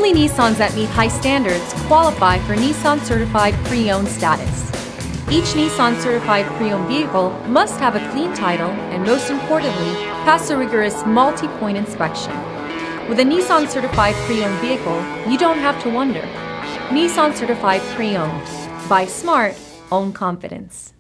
Only Nissans that meet high standards qualify for Nissan Certified Pre-Owned status. Each Nissan Certified Pre-Owned vehicle must have a clean title and, most importantly, pass a rigorous multi-point inspection. With a Nissan Certified Pre-Owned vehicle, you don't have to wonder. Nissan Certified Pre-Owned. Buy smart, own confidence.